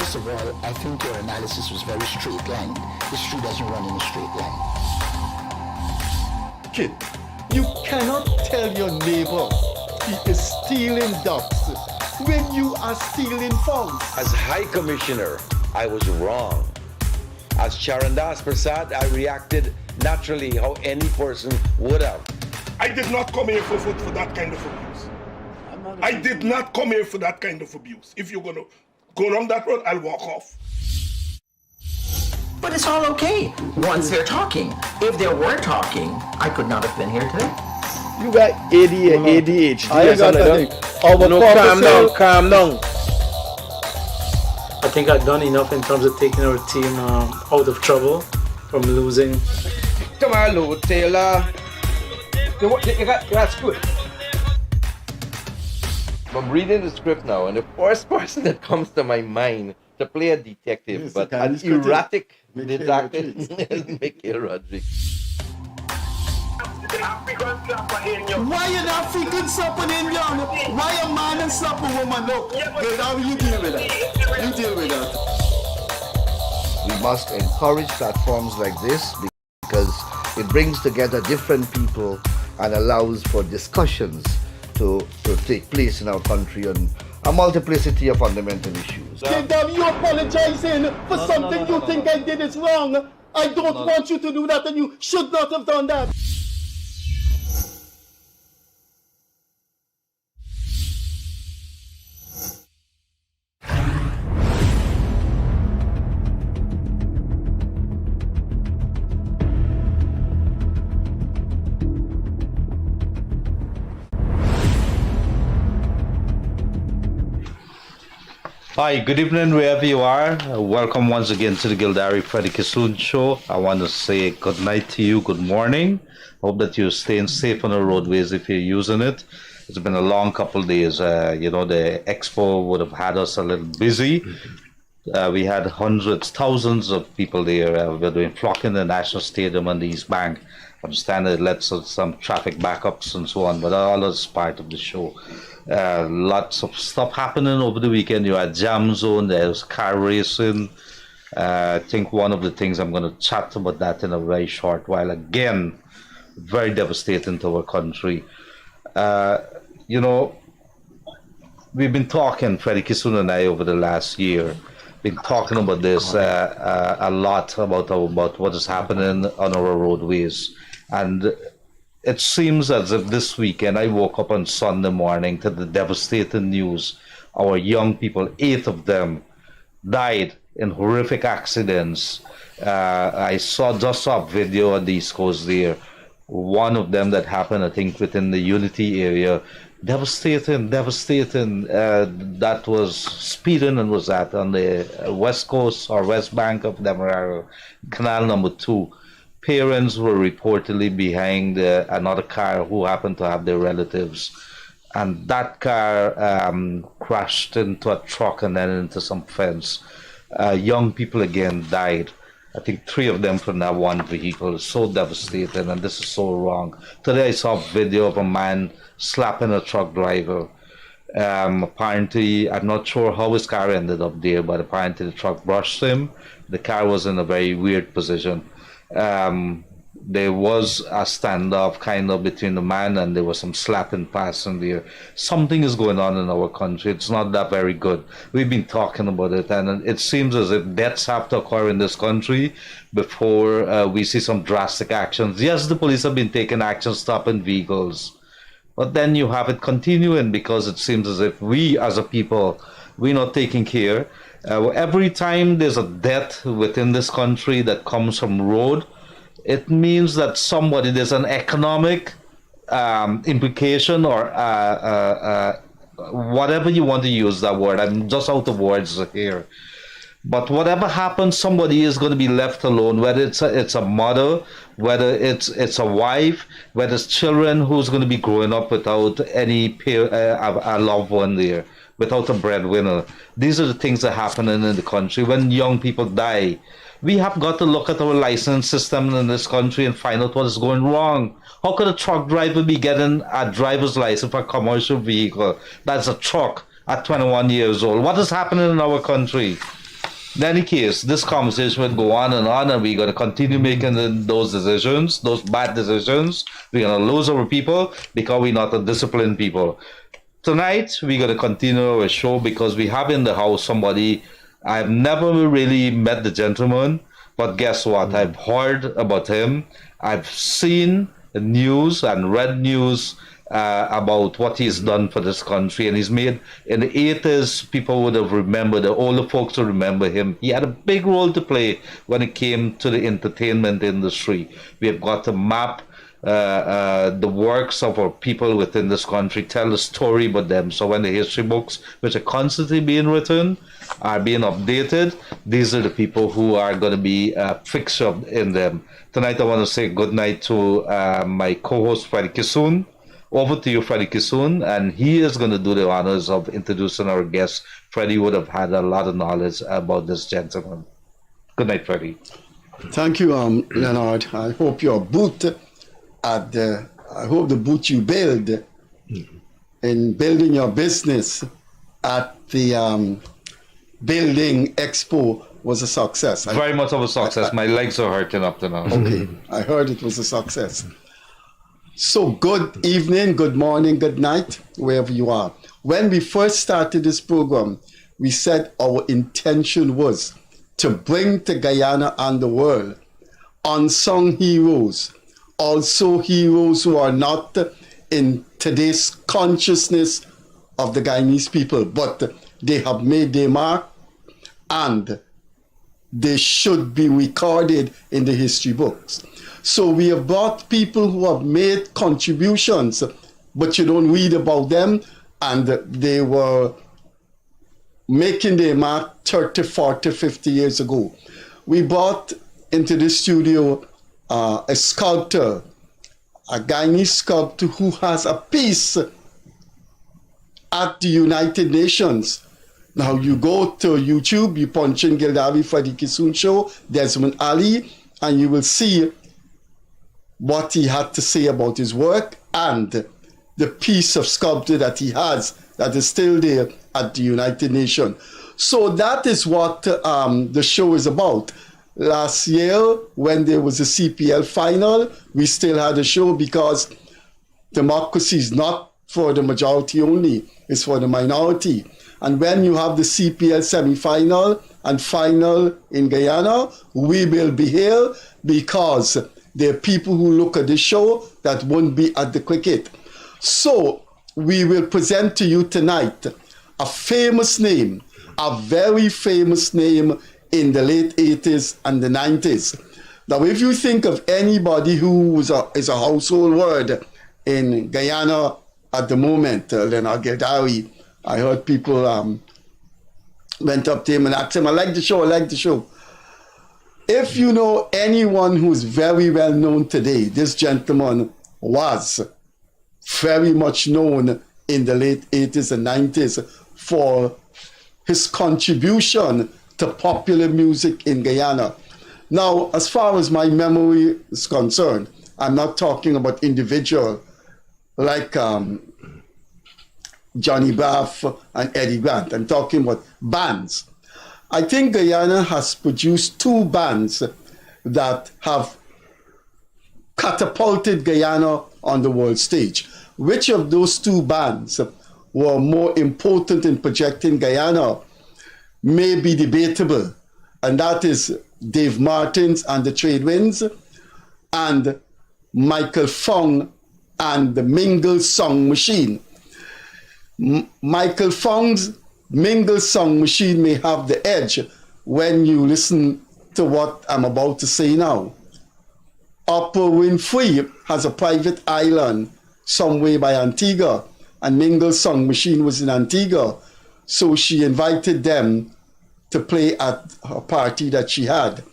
First of all, I think your analysis was very straight line. History doesn't run in a straight line. Kid, you cannot tell your neighbor he is stealing ducks when you are stealing funds. As High Commissioner, I was wrong. As Charandas Prasad, I reacted naturally how any person would have. I did not come here for that kind of abuse. I did not come here for that kind of abuse. If you're going to go down that road, I'll walk off. But it's all okay once they're talking. If they weren't talking, I could not have been here today. You got ADHD. I got nothing. Calm down. I think I've done enough in terms of taking our team out of trouble from losing. Tomorrow, Taylor. That's good. I'm reading the script now, and the first person that comes to my mind to play a detective, Yes, but the an Chinese critic. erratic Mickey detective Rodriguez. is Mickey Rodriguez. Why an African slap an Indian? Why a man and slap a woman? No, you deal with that. You deal with that. We must encourage platforms like this because it brings together different people and allows for discussions to take place in our country on a multiplicity of fundamental issues. Gildarie, you apologizing for something you think I did is wrong. I don't want you to do that, and you should not have done that. Hi, good evening wherever you are. Welcome once again to the Gildarie Freddie Kissoon show. I want to say good night to you, good morning. Hope that you're staying safe on the roadways if you're using it. It's been a long couple of days. The expo would have had us a little busy. We had hundreds, thousands of people there. We're doing flocking the National Stadium and the East Bank. I understand it led to some traffic backups and so on, but all is part of the show. Lots of stuff happening over the weekend. You had Jam Zone, there's car racing. I think one of the things I'm going to chat about that in a very short while. Again, very devastating to our country. We've been talking, Freddie Kissoon and I, over the last year, been talking about this a lot, about what is happening on our roadways. And it seems as if this weekend I woke up on Sunday morning to the devastating news. Our young people, 8 of them, died in horrific accidents. I just saw a video on the East Coast there. One of them that happened, I think, within the Unity area. Devastating. That was speeding and was that on the west coast or west bank of Demerara, Canal number 2. Parents were reportedly behind another car who happened to have their relatives, and that car crashed into a truck and then into some fence. Young people again died. I think 3 of them from that one vehicle. It's so devastating, and this is so wrong. Today I saw a video of a man slapping a truck driver. Apparently, I'm not sure how his car ended up there, but apparently the truck brushed him. The car was in a very weird position. There was a standoff kind of between the man, and there was some slapping passing there. Something is going on in our country. It's not that very good. We've been talking about it, and it seems as if deaths have to occur in this country before we see some drastic actions. Yes, the police have been taking action, stopping vehicles, but then you have it continuing because it seems as if we as a people, we're not taking care. Every time there's a death within this country that comes from road, it means that there's an economic implication or whatever you want to use that word. I'm just out of words here. But whatever happens, somebody is going to be left alone, whether it's a mother, whether it's a wife, whether it's children who's going to be growing up without any a loved one there, without a breadwinner. These are the things that are happening in the country. When young people die, we have got to look at our license system in this country and find out what is going wrong. How could a truck driver be getting a driver's license for a commercial vehicle that's a truck at 21 years old? What is happening in our country? In any case, this conversation will go on, and we're going to continue making those decisions, those bad decisions. We're going to lose our people because we're not a disciplined people. Tonight, we're going to continue our show because we have in the house somebody. I've never really met the gentleman, but guess what? I've heard about him. I've seen news and read news about what he's done for this country, and he's made, in the 80s, people would have remembered, the older folks would remember him. He had a big role to play when it came to the entertainment industry. We have got to map the works of our people within this country, tell the story about them. So when the history books, which are constantly being written, are being updated, these are the people who are going to be fixed up in them. Tonight I want to say good night to my co-host Freddie Kissoon. Over to you, Freddie Kissoon, and he is going to do the honors of introducing our guest. Freddie would have had a lot of knowledge about this gentleman. Good night, Freddie. Thank you, Leonard. I hope your booth I hope the booth you build in building your business at the Building Expo was a success. Very much of a success. My legs are hurting up to now. Okay, I heard it was a success. So good evening, good morning, good night, wherever you are. When we first started this program, we said our intention was to bring to Guyana and the world unsung heroes, also heroes who are not in today's consciousness of the Guyanese people, but they have made their mark and they should be recorded in the history books. So we have brought people who have made contributions, but you don't read about them, and they were making their mark 30, 40, 50 years ago. We brought into the studio a sculptor, a Guyanese sculptor who has a piece at the United Nations. Now you go to YouTube, you punch in Gildarie Freddie Kissoon show, Desmond Ali, and you will see what he had to say about his work and the piece of sculpture that he has that is still there at the United Nations. So that is what the show is about. Last year, when there was a CPL final, we still had a show because democracy is not for the majority only, it's for the minority. And when you have the CPL semi-final and final in Guyana, we will be here because there are people who look at this show that won't be at the cricket. So we will present to you tonight a famous name, a very famous name in the late 80s and the 90s. Now, if you think of anybody who is a household word in Guyana at the moment, Leonard Gildarie, I heard people went up to him and asked him, I like the show. If you know anyone who's very well known today, this gentleman was very much known in the late 80s and 90s for his contribution to popular music in Guyana. Now, as far as my memory is concerned, I'm not talking about individual like Johnny Baff and Eddie Grant. I'm talking about bands. I think Guyana has produced two bands that have catapulted Guyana on the world stage. Which of those two bands were more important in projecting Guyana may be debatable, and that is Dave Martins and the Trade Winds and Michael Fung and the Mingles Song Machine. Michael Fung's Mingles Song Machine may have the edge when you listen to what I'm about to say now. Oprah Winfrey has a private island somewhere by Antigua, and Mingles Song Machine was in Antigua, so she invited them to play at a party that she had.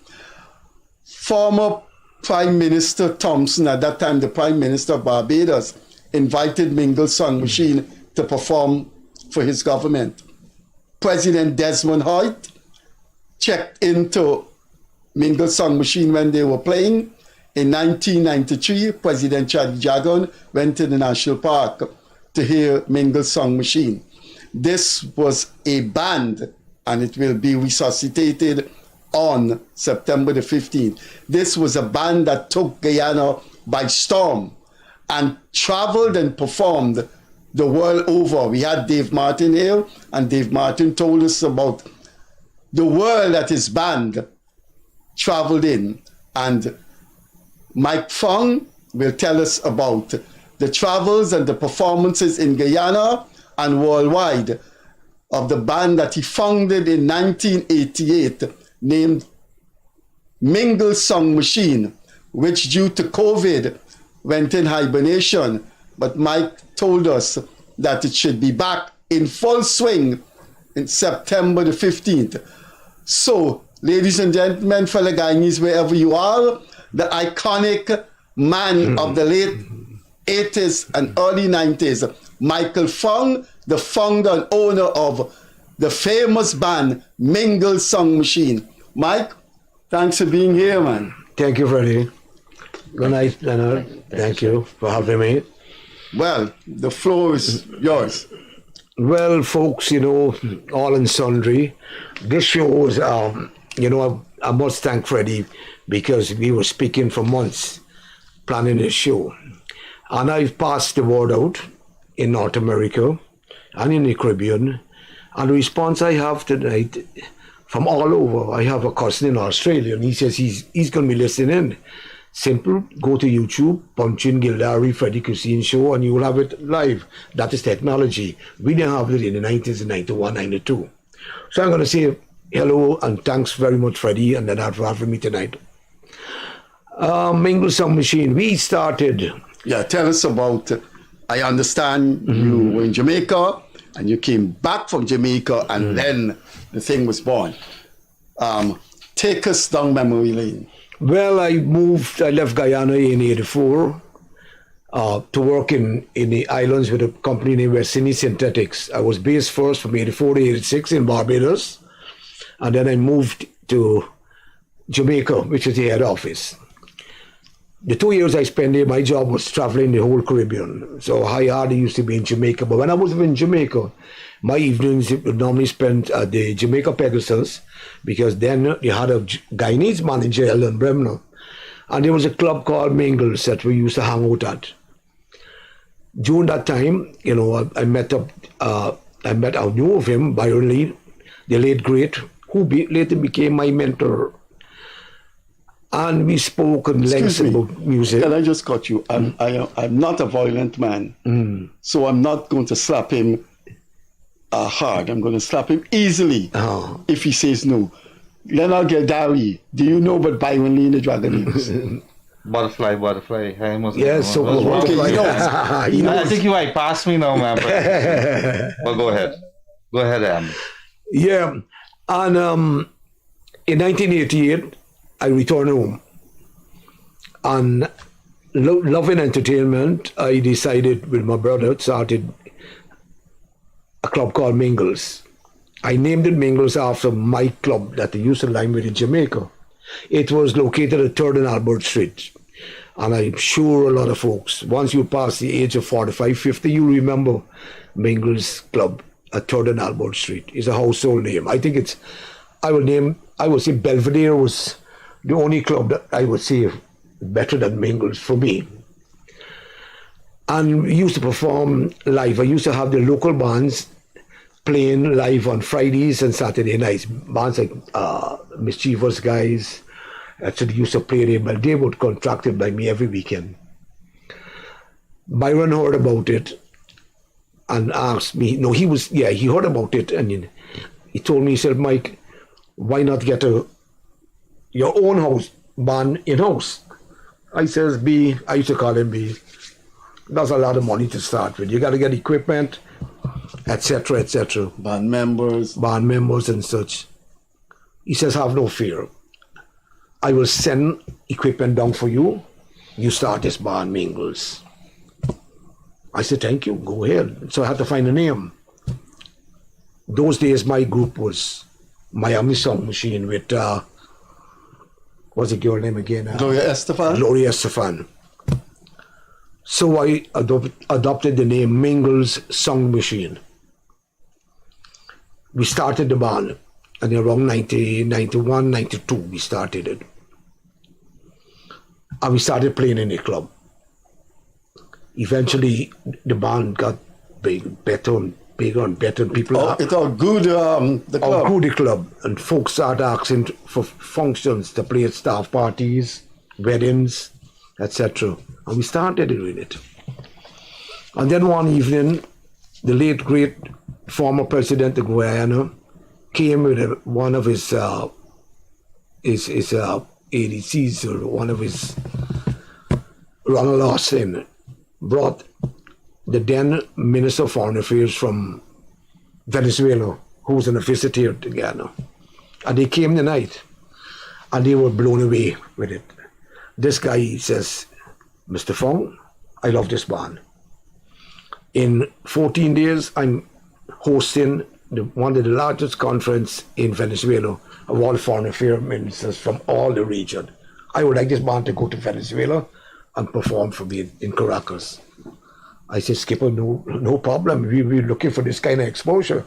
Former Prime Minister Thompson, at that time the Prime Minister of Barbados, invited Mingles Song Machine to perform for his government. President Desmond Hoyt checked into Mingles Song Machine when they were playing. In 1993, President Chad Jagan went to the National Park to hear Mingles Song Machine. This was a band and it will be resuscitated on September the 15th. This was a band that took Guyana by storm and traveled and performed the world over. We had Dave Martin here, and Dave Martin told us about the world that his band traveled in. And Mike Fung will tell us about the travels and the performances in Guyana and worldwide of the band that he founded in 1988 named Mingles Song Machine, which due to COVID went in hibernation. But Mike told us that it should be back in full swing in September the 15th. So, ladies and gentlemen, fellow Guyanese, wherever you are, the iconic man of the late 80s and early 90s, Michael Fung, the founder and owner of the famous band Mingles Song Machine. Mike, thanks for being here, man. Thank you, Freddie. Good night, Leonard. Thank you for having me. Well, the floor is yours. Well, folks, all and sundry, this show is, I must thank Freddie because we were speaking for months, planning this show. And I've passed the word out in North America and in the Caribbean. And the response I have tonight from all over, I have a cousin in Australia, and he says he's going to be listening. Simple, go to YouTube, punch in Gildarie, Freddie Kissoon show, and you will have it live. That is technology. We didn't have it in the 90s, in 91, 92. So I'm going to say hello and thanks very much, Freddie, and Leonard for having me tonight. Mingles Song Machine, we started. Yeah, tell us about, I understand you were in Jamaica, and you came back from Jamaica, and then the thing was born. Take us down memory lane. Well, I left Guyana in 84 to work in the islands with a company named Guyanese Synthetics. I was based first from 84 to 86 in Barbados, and then I moved to Jamaica, which is the head office. The 2 years I spent there, my job was traveling the whole Caribbean. So I hardly used to be in Jamaica. But when I was in Jamaica, my evenings would normally spend at the Jamaica pedestals, because then they had a Guyanese manager, Ellen Bremner. And there was a club called Mingles that we used to hang out at. During that time, I knew of him, Byron Lee, the late great, who later became my mentor. And we spoke in length about music. Can I just cut you? I'm not a violent man, so I'm not going to slap him hard. I'm going to slap him easily if he says no. Leonard Gildarie, do you know what Byron Lee in the Dragonese? Butterfly. Yes, so okay, he knows. I think you might pass me now, man. But go ahead. Go ahead, Am. Yeah, and in 1988, I returned home. And loving entertainment, I decided with my brother, started a club called Mingles. I named it Mingles after my club that they used to line with in Jamaica. It was located at 3rd and Albert Street. And I'm sure a lot of folks, once you pass the age of 45, 50, you remember Mingles Club at 3rd and Albert Street. It's a household name. I think I would say Belvedere was the only club that I would say better than Mingles for me. And we used to perform live. I used to have the local bands playing live on Fridays and Saturday nights. Bands like Mischievous Guys actually used to play there, but they would contracted by me every weekend. Byron heard about it and asked me, he heard about it, and he told me, he said, Mike, why not get your own house band in-house? I says, B, I used to call him B. That's a lot of money to start with. You got to get equipment, etc., etc. Band members and such. He says, have no fear. I will send equipment down for you. You start this band, Mingles. I said, thank you, go ahead. So I had to find a name. Those days, my group was Miami Song Machine with, what's the girl name again? Gloria Estefan. So I adopted the name Mingles Song Machine. We started the band. And around 90, 91, 92, we started it. And we started playing in a club. Eventually, the band got better and bigger and better. And people it all good, the club. All good, the club. And folks started asking for functions to play at staff parties, weddings, etc. And we started doing it. And then one evening, the late, great former president of Guyana came with one of his ADCs, or one of his Ronald Austin, brought the then Minister of Foreign Affairs from Venezuela, who was on a visit here to Guyana. And they came the night, and they were blown away with it. This guy, he says, Mr. Fung, I love this band. In 14 days, I'm hosting one of the largest conference in Venezuela of all foreign affairs ministers from all the region. I would like this band to go to Venezuela and perform for me in Caracas. I said, Skipper, no problem. We're looking for this kind of exposure.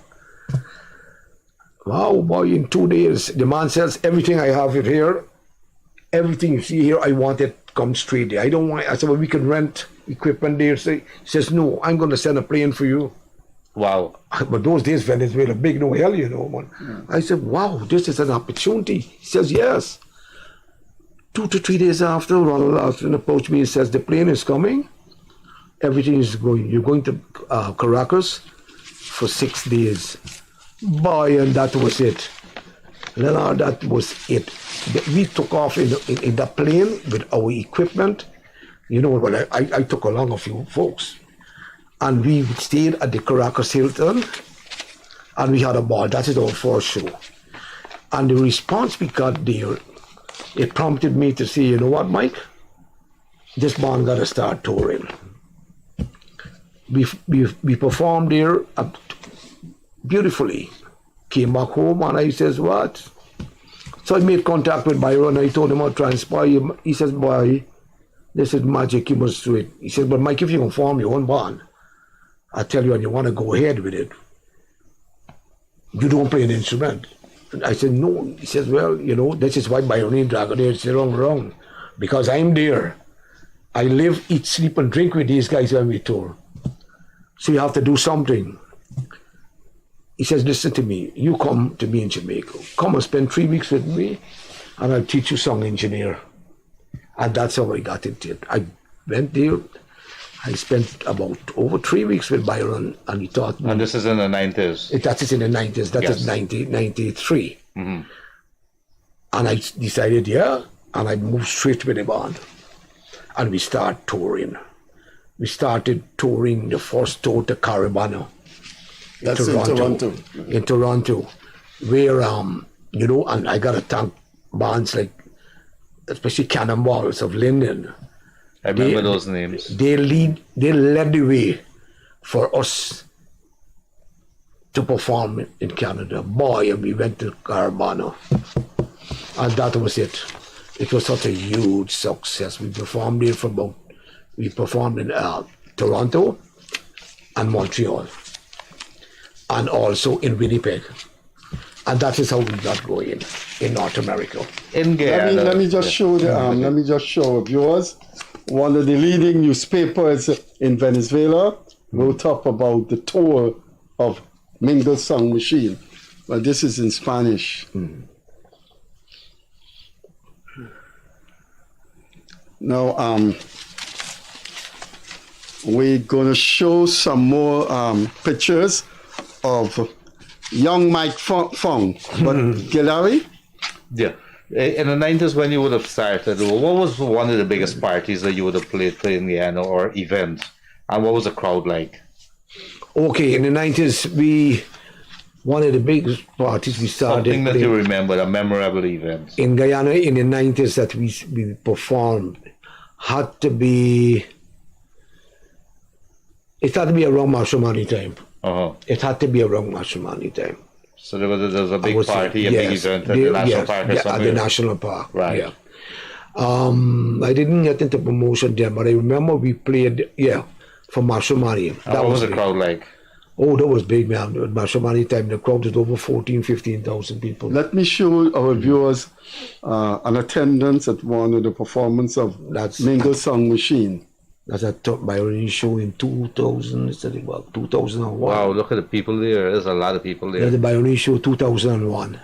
Wow, boy, in 2 days, the man says, everything I have it here, everything you see here, I want it come straight there. I don't want, I said, well, we can rent equipment there. So he says, no, I'm going to send a plane for you. Wow. But those days, Venezuela, big no hell, you know, man. I said, wow, this is an opportunity. He says, yes. 2 to 3 days after, Ronald Austin approached me and says, the plane is coming. Everything is going. You're going to Caracas for 6 days. Boy, and that was it. Leonard, that was it. We took off in the plane with our equipment. You know, well, I took along a few folks. And we stayed at the Caracas Hilton, and we had a ball. That is our first show. And the response we got there, it prompted me to say, you know what, Mike? This band got to start touring. We performed there beautifully. Came back home, and I says, what? So I made contact with Byron. I told him how to transpire. He says, boy, this is magic, you must do it. He says, but Mike, if you can form your own band, I tell you, and you want to go ahead with it, you don't play an instrument. And I said, no. He says, well, you know, this is why Byron and Dragonair is wrong. Because I'm there. I live, eat, sleep, and drink with these guys when we tour. So you have to do something. He says, listen to me. You come to me in Jamaica. Come and spend 3 weeks with me, and I'll teach you song engineer. And that's how I got into it. I went there. I spent about over 3 weeks with Byron, and he taught me. And this is in the 90s? That is in the 90s. That is 93. Mm-hmm. And I decided, yeah, and I moved straight with the band. And we started touring. We started touring the first tour to Caribana. That's in Toronto. In Toronto, where, you know, and I got to thank bands like, especially Cannonballs of Linden. I remember those names. They led the way for us to perform in Canada. Boy, and we went to Caribana. And that was it. It was such a huge success. We performed there we performed in Toronto and Montreal. And also in Winnipeg. And that is how we got going in North America. In Guyana. Let me just show viewers. One of the leading newspapers in Venezuela wrote up about the tour of Mingles Song Machine. Well, this is in Spanish. Now, we're going to show some more pictures of young Mike Fung. But Gildarie? Yeah. In the 90s, when you would have started, what was one of the biggest parties that you would have played for in Guyana or events? And what was the crowd like? Okay, in the 90s, one of the biggest parties we started. Something that you remember, a memorable event. In Guyana, in the 90s that we performed, had to be around Mashomani time. Uh-huh. It had to be around Mashomani time. So there was a big party, a big event at the National Park or something? At the National Park, right. Yeah. I didn't get into promotion then, but I remember we played, for Mashomani. What was the crowd like? Oh, that was big, man. At Mashamani time, the crowd was over 15,000 people. Let me show our viewers an attendance at one of the performance of Mingles Song Machine. That's a top Guyanese show in 2000, it's about 2001. Wow, look at the people there. There's a lot of people there. Yeah, the Guyanese show 2001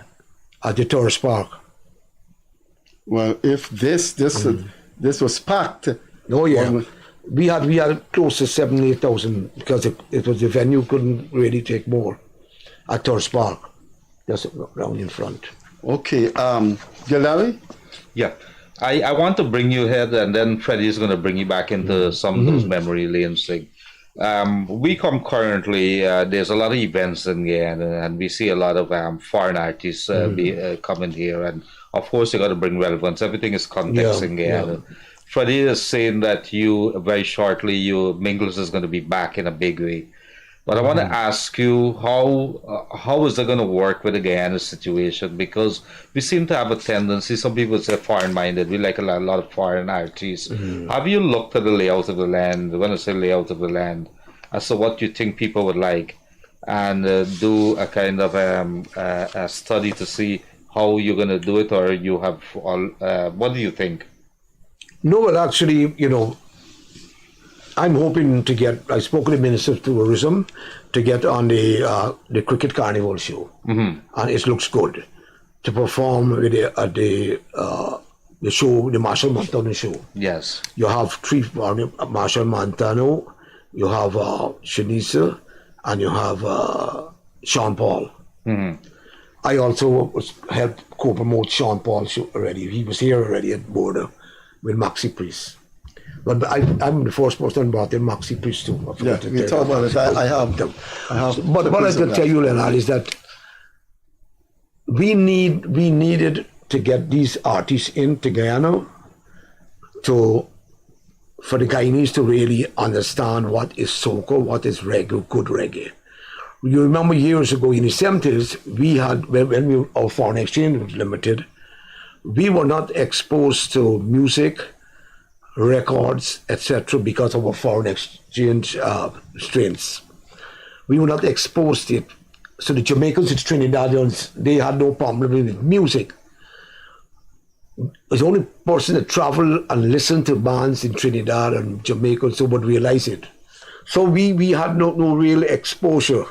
at the Tourist Park. Well, if this was packed. Oh yeah, we had close to 7,000-8,000 because it was the venue couldn't really take more at Tourist Park, just around in front. Okay, Gildarie? Yeah, I want to bring you here, and then Freddie is going to bring you back into some of those memory lanes thing. We come currently, there's a lot of events in Guyana, and we see a lot of foreign artists coming here, and of course you got to bring relevance. Everything is context in Guyana. Yeah. Freddie is saying that very shortly, Mingles is going to be back in a big way. But I want to ask you, how is it going to work with the Guyana situation? Because we seem to have a tendency, some people say foreign-minded, we like a lot of foreign artists. Have you looked at the layout of the land, when I say layout of the land, as to what you think people would like, and do a kind of a study to see how you're going to do it, or you have what do you think? No, well, actually, I'm hoping to get, I spoke to the Minister of Tourism to get on the Cricket Carnival show. And it looks good to perform with the show, the Marshall Montano show. Yes. You have three, Marshall Montano, you have Shanisa, and you have Sean Paul. I also helped co-promote Sean Paul's show already. He was here already at Border with Maxi Priest. But I'm the first person brought in Maxi Priest too. Yeah, we talk about it. I have. But what I can tell you, Leonard, is that we needed to get these artists into Guyana for the Guyanese to really understand what is soca, what is reggae, good reggae. You remember years ago in the 70s, we had, when our foreign exchange was limited, we were not exposed to music, records, etc. because of our foreign exchange strains. We were not exposed to it. So the Jamaicans and Trinidadians, they had no problem with music. The only person that traveled and listened to bands in Trinidad and Jamaica so would realize it. So we had no real exposure.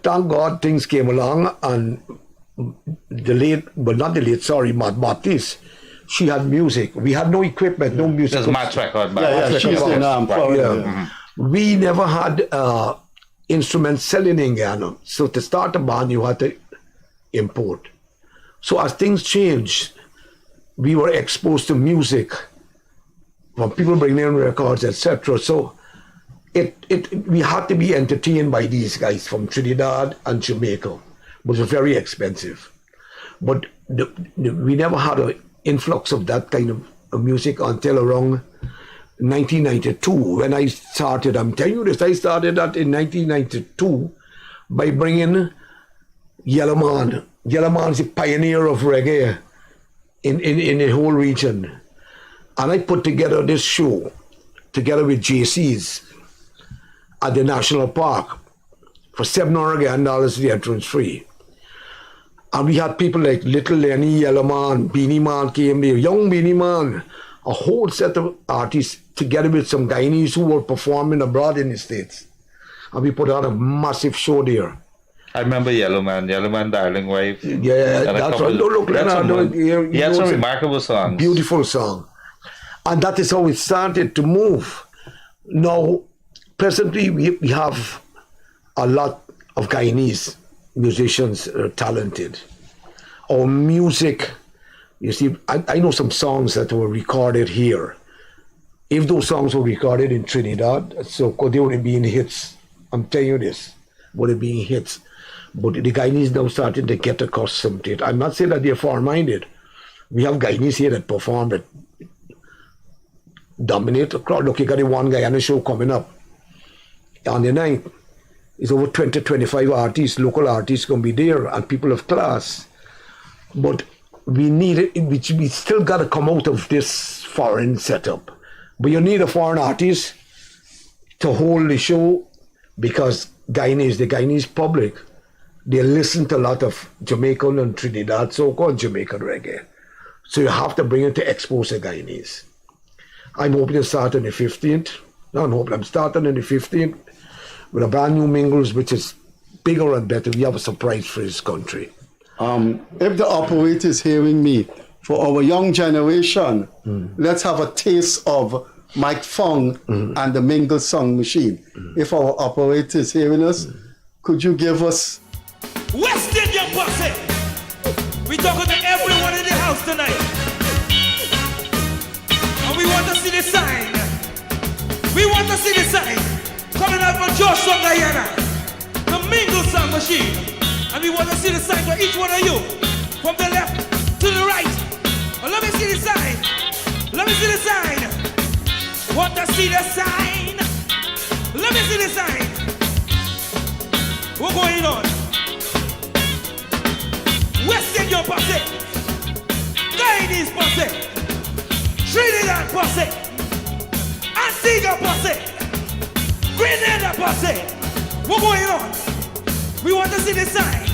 Thank God things came along, and Mad Baptiste, she had music. We had no equipment, no music. There's Matt's record. She's in We never had instruments selling in Guyana. So to start a band, you had to import. So as things changed, we were exposed to music from people bringing in records, etc. So we had to be entertained by these guys from Trinidad and Jamaica, which was very expensive. But we never had an influx of that kind of music until around 1992, when I started. I'm telling you this, I started that in 1992 by bringing Yellow Man. Yellow Man is the pioneer of reggae in the whole region. And I put together this show, together with JC's, at the National Park for $700 the entrance free. And we had people like Little Lenny, Yellow Man, Beanie Man came there, Young Beanie Man, a whole set of artists together with some Guyanese who were performing abroad in the States. And we put on a massive show there. I remember Yellow Man, Darling Wife. Yeah, that's right. Look, he had some remarkable songs. Beautiful song. And that is how it started to move. Now, presently, we have a lot of Guyanese musicians that are talented. Our music, you see, I know some songs that were recorded here. If those songs were recorded in Trinidad, so they would have been hits. I'm telling you this, would have been hits. But the Guyanese now starting to get accustomed to it. I'm not saying that they're foreign-minded. We have Guyanese here that perform, that dominate the crowd. Look, you got the One Guyana show coming up on the 9th. It's over 20, 25 artists, local artists going to be there, and people of class. But we need it, we still got to come out of this foreign setup. But you need a foreign artist to hold the show, because Guyanese, the Guyanese public, they listen to a lot of Jamaican and Trinidad, so-called Jamaican reggae. So you have to bring it to expose the Guyanese. I'm hoping to start on the 15th. I'm starting on the 15th with a brand new Mingles, which is bigger and better. We have a surprise for this country. If the operator is hearing me, for our young generation, let's have a taste of Mike Fung and the Mingles Song Machine. If our operator is hearing us, could you give us... West Indian posse! We talking to everyone in the house tonight. And we want to see the sign. We want to see the sign. Coming out from Joshua, Guyana. The Mingles Song Machine. And we want to see the sign for each one of you. From the left to the right. And let me see the sign. Let me see the sign. Want to see the sign? Let me see the sign. What's going on? West Indian posse, Guyanese posse, Trinidad posse, Antigua posse, Grenada posse. What's going on? We want to see the sign.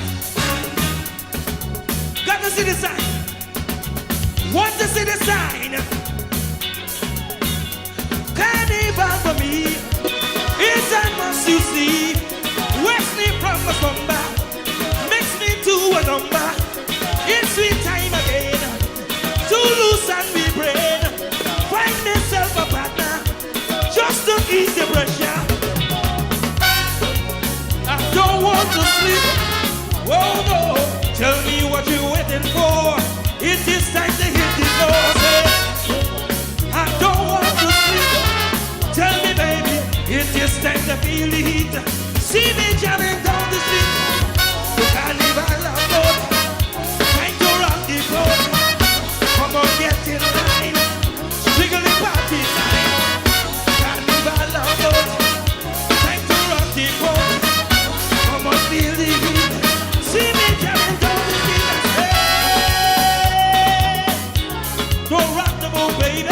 Got to see the sign. Want to see the sign. Carnival for me is a must you see. West me from a slumber, makes me to a number. It's sweet time again to loosen me brain. Find myself a partner just to ease the pressure. I don't want to sleep. Oh no, tell me what you're waiting for. It is time to hit the floor. Say, I don't want to sleep. Tell me, baby, it is time to feel the heat. See me jamming down the street. The carnival of boat. Time to rock the boat. Come on, get in line. Jiggle the party time. Carnival of boat. Time to rock the boat. Come on, feel the heat. See me jamming down the street. Hey, don't rock the boat, baby.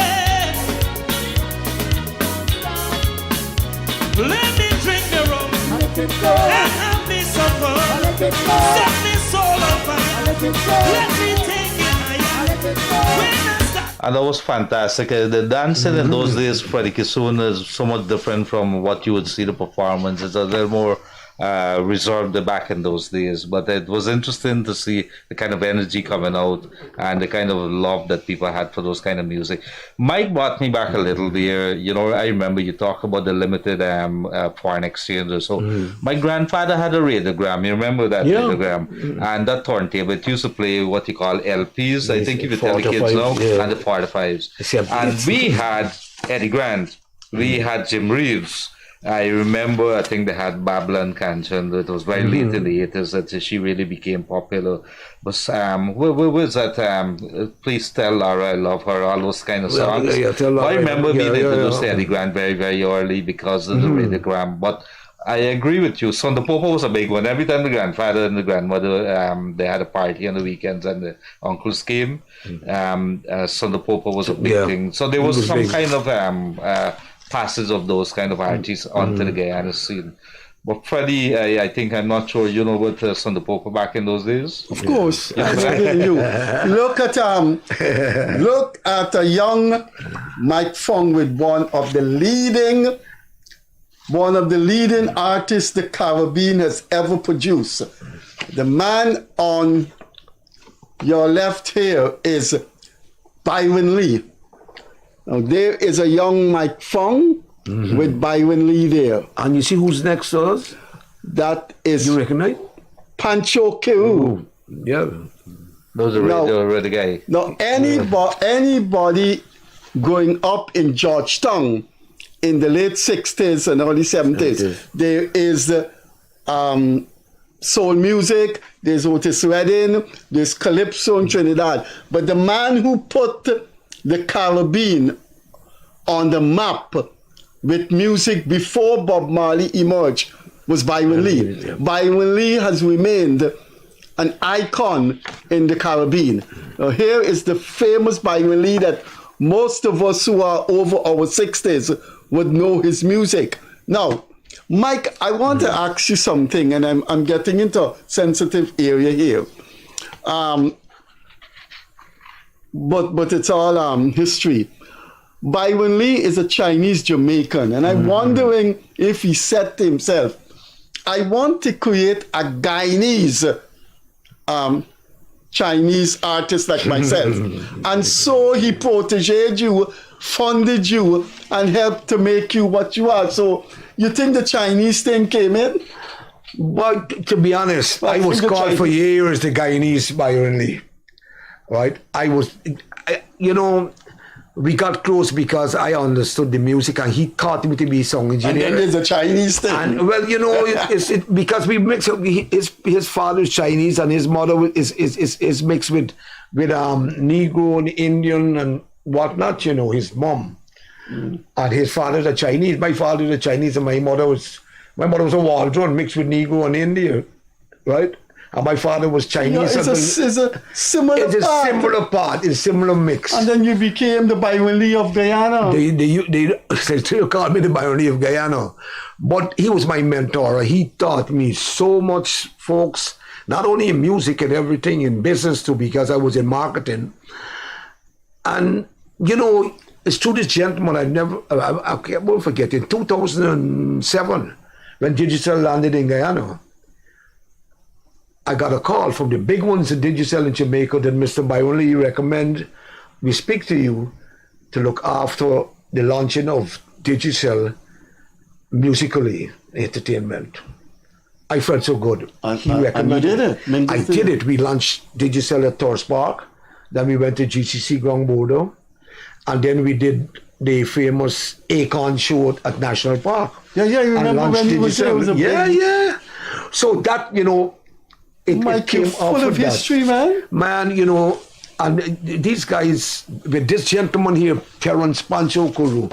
Let me drink the rum. And have me some fun. Set me soul on fire. Let me take it higher. When I start. And that was fantastic. The dancing in those days, Freddie Kissoon, is somewhat different from what you would see the performance. It's a little more reserved back in those days. But it was interesting to see the kind of energy coming out and the kind of love that people had for those kind of music. Mike brought me back a little there. You know, I remember you talk about the limited foreign exchange. So my grandfather had a radiogram. You remember that radiogram? And that turntable, it used to play what you call LPs. I think if you tell the kids now, and the 45s. And we had Eddie Grant. We had Jim Reeves. I remember, I think they had Babylon Canton. It was very late in the 80s that she really became popular. But where was that? Please Tell Laura I Love Her, all those kind of songs. I remember being introduced to Eddie Grant very, very early because of the radiogram. But I agree with you. Son the Popo was a big one. Every time the grandfather and the grandmother, they had a party on the weekends and the uncles came, Son the Popo was a big thing. So there was some kind of passage of those kind of artists onto the Guyana scene. But Freddie, I think, I'm not sure you know what Son the Popo back in those days. Of course, I explain you. Look at a young Mike Fung with one of the leading artists the Caribbean has ever produced. The man on your left here is Byron Lee. Now there is a young Mike Fung with Byron Lee there. And you see who's next to us? That is... You recognize? Pancho Kiru. Yeah. Those are the guy. Now anybody growing up in Georgetown in the late 60s and early 70s, there is soul music, there's Otis Redding, there's Calypso in Trinidad. But the man who put the Caribbean on the map with music before Bob Marley emerged was Byron Lee. Byron Lee has remained an icon in the Caribbean. Now here is the famous Byron Lee that most of us who are over our 60s would know his music. Now, Mike, I want to ask you something, and I'm getting into a sensitive area here. But it's all history. Byron Lee is a Chinese Jamaican, and I'm wondering if he said to himself, I want to create a Guyanese Chinese artist like myself. And so he protéged you, funded you, and helped to make you what you are. So you think the Chinese thing came in? But to be honest, I was called for years the Guyanese Byron Lee. Right? We got close because I understood the music and he taught me to be song engineer. And then there's a Chinese thing. And well, because we mix up, his father's Chinese and his mother is mixed with Negro and Indian and whatnot, his mom. And his father's a Chinese. My father's a Chinese and my mother was a Waldron mixed with Negro and Indian, right? And my father was Chinese. It's a similar part. It's a similar part. It's a similar mix. And then you became the Byron Lee of Guyana. They still call me the Byron Lee of Guyana. But he was my mentor. He taught me so much, folks, not only in music and everything, in business too, because I was in marketing. And, it's true, this gentleman, I won't forget, in 2007, when Digital landed in Guyana, I got a call from the big ones in Digicel in Jamaica that Mr. Byron Lee recommend we speak to you to look after the launching of Digicel musically entertainment. I felt so good. He recommended it. I did it. We launched Digicel at Torres Park. Then we went to GCC Ground Border. And then we did the famous Akon show at National Park. Yeah, you remember when he was there? It was a big... So that, it came full off of history, man. Man, and these guys, with this gentleman here, Terence Pancho Kuru,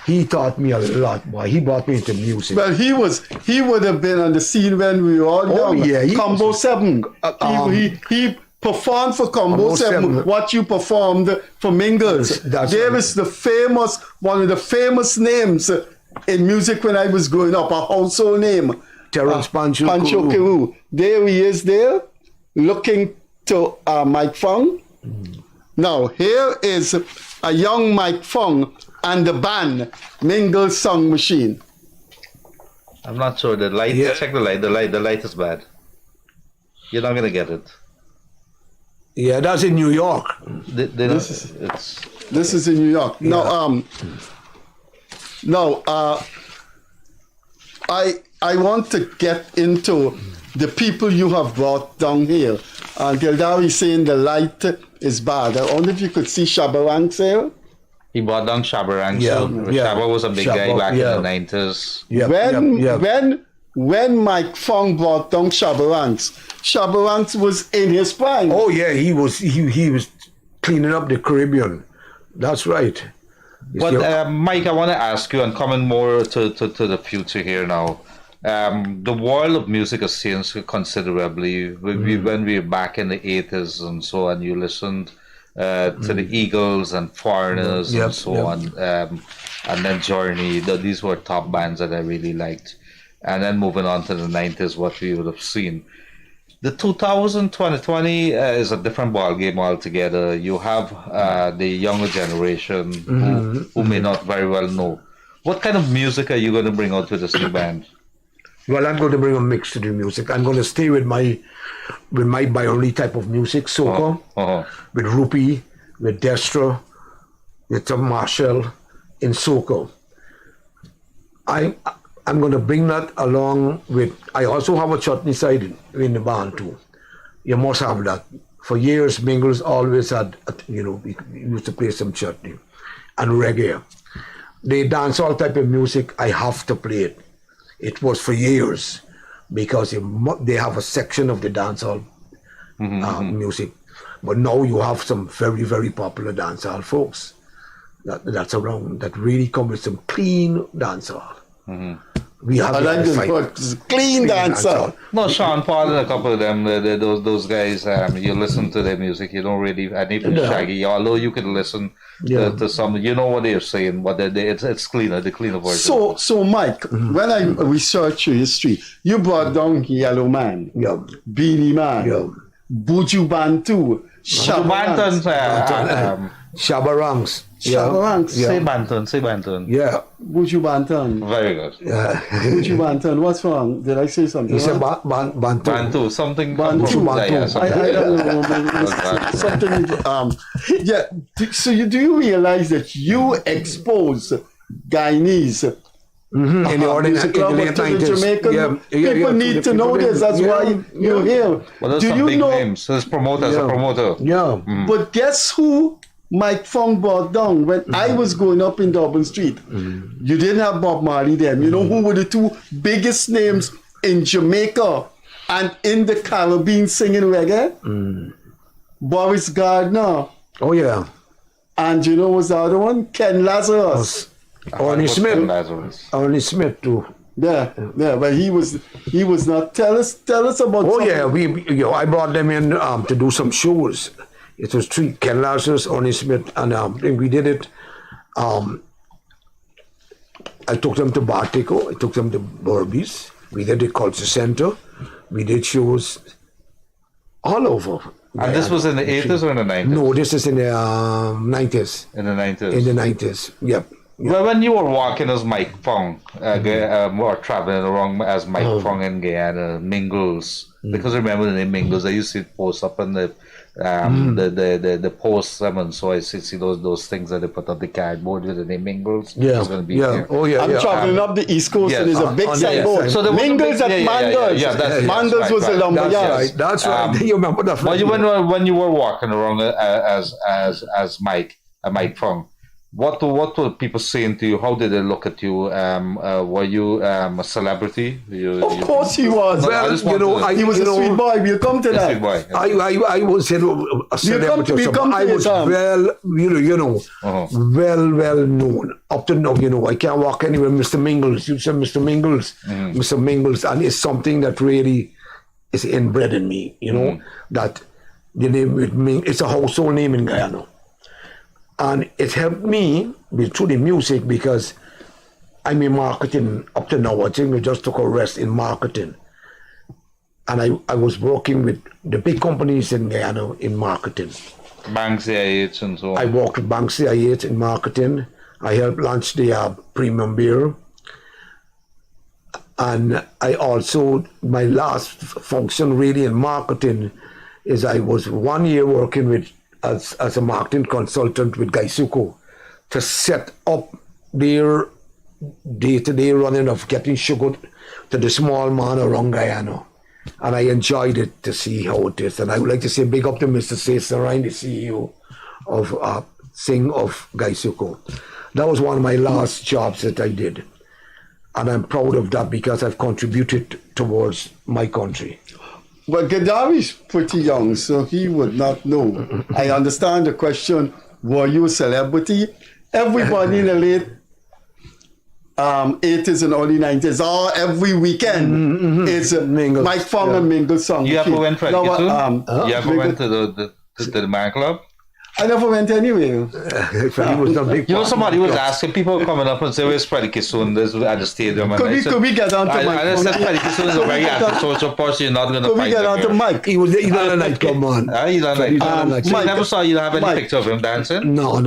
he taught me a lot, boy. He brought me into music. Well, he would have been on the scene when we were all young. Oh, yeah. Combo 7. He performed for Combo 7, what you performed for Mingles. There is one of the famous names in music when I was growing up, a household name. Terence Pancho Kuru. There he is there, looking to Mike Fung. Now, here is a young Mike Fung and the band, Mingles Song Machine. I'm not sure. The light, check the light. The light is bad. You're not going to get it. Yeah, that's in New York. This is in New York. Yeah. I want to get into the people you have brought down here. Gildarie saying the light is bad. I wonder if you could see Shabarangs here. He brought down Shabarangs. Shabba was a big guy back in the 90s. When Mike Fung brought down Shabarangs was in his prime. Oh yeah, he was cleaning up the Caribbean. That's right. But Mike, I want to ask you, and coming more to the future here now. The world of music has changed considerably. When we were back in the 80s and so on, you listened to the Eagles and Foreigners and so on, and then Journey. These were top bands that I really liked. And then moving on to the 90s, what we would have seen. The 2020 is a different ball game altogether. You have the younger generation who may not very well know. What kind of music are you going to bring out to this new band? Well, I'm going to bring a mix to the music. I'm going to stay with my Byron Lee type of music, soca, with Rupi, with Destra, with some Marshall in soca. I'm going to bring that along with. I also have a chutney side in the band too. You must have that. For years, Mingles always had, we used to play some chutney and reggae. The dancehall type of music, I have to play it. It was for years because they have a section of the dancehall music. But now you have some very, very popular dancehall folks that's around that really come with some clean dancehall. We have I like this fight. word, clean dancer. No, Sean Paul and a couple of them, those guys, you listen to their music, you don't really, and even Shaggy, although you can listen to some, you know what they're saying, but it's cleaner, the cleaner version. So Mike, when I research your history, you brought down Yellow Man, Beanie Man, Buju Bantu, Bantons, Shabarangs. Shabarangs. Say Banton. Yeah. Buju Banton. Very good. Buju Banton. What's wrong? Did I say something? He said wrong? Bantu. Bantu, something. Bantu. I don't know. Something. Yeah. So do you realize that you expose Guyanese in the late 90s. Jamaican people need to know this. That's why you're here. Well, those do some you big know? names. There's promoters, a promoter. Yeah. But guess who Mike Fung brought down when I was growing up in Dublin Street? You didn't have Bob Marley then. You know who were the two biggest names in Jamaica and in the Caribbean singing reggae? Boris Gardner. Oh yeah. And you know what's the other one? Ken Lazarus. Orny Smith too. Yeah, but he was not. Tell us about. Oh yeah, I brought them in to do some shows. It was three: Ken Lazarus, Orny Smith, and we did it. I took them to Bartico. I took them to Burbies. We did the Culture Center. We did shows all over. And this was in the 80s or in the 90s? No, this is in the 90s. In the 90s? In the 90s, yep. Well, when you were walking as Mike Fung, or traveling around as Mike Fung in Guyana, Mingles, because remember the name Mingles, I used to post up on the posts, and so I see those things that they put on the cardboard with the name Mingles. Yeah, it's going to be here. Oh yeah, I'm traveling up the East Coast and there's a big signboard. So Mingles at Mangles. Mangles was the lumberyard. That's right. You remember that? Well, when you were walking around as Mike Fung, what were people saying to you? How did they look at you? Were you a celebrity? Of course he was. Well, he was a sweet boy. We'll come to that. Sweet boy. I was a celebrity. I was well known. Up to now, I can't walk anywhere. Mr. Mingles, you said Mr. Mingles, Mr. Mingles, and it's something that really is inbred in me. That the name with Ming, it's a household name in Guyana. And it helped me through the music because I'm in marketing up to now. I think we just took a rest in marketing. And I was working with the big companies in Guyana in marketing. Bank CIH and so on. I worked with Bank CIH in marketing. I helped launch the premium beer. And I also, my last function really in marketing is I was 1 year working with as a marketing consultant with Gaisuko to set up their day-to-day running of getting sugar to the small man around Guyana. And I enjoyed it to see how it is. And I would like to say big up to Mr. Saran, the CEO of Sing of Gaisuko. That was one of my last jobs that I did. And I'm proud of that because I've contributed towards my country. But Gildarie's pretty young, so he would not know. I understand the question, were you a celebrity? Everybody in the late 80s and early 90s, every weekend, it's Mike Fung and Mingles song. You ever went, Freddie Kissoon? You ever went to the man club? I never went anywhere. Somebody was asking, people were coming up and say, where's Freddie Kissoon at the stadium? And could we get on to Mike? I said, Freddie Kissoon is a very active social person, you're not going to find him. Could we get on to Mike? He's on a nightclub, man. He's on a nightclub. So you never saw, you have any picture of him dancing? No.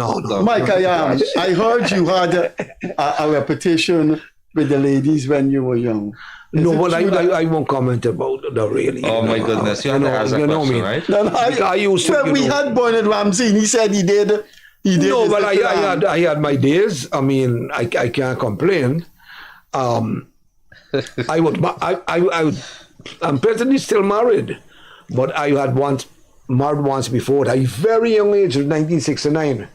Mike, I heard you had a reputation with the ladies when you were young. No, but I won't comment about that really. Oh my goodness, you know me, right? No, I used to. Well, we had Bernard Ramsey, and he said he did. No, but I had my days. I mean, I can't complain. I'm presently still married, but I had married once before. At a very young age of 1969,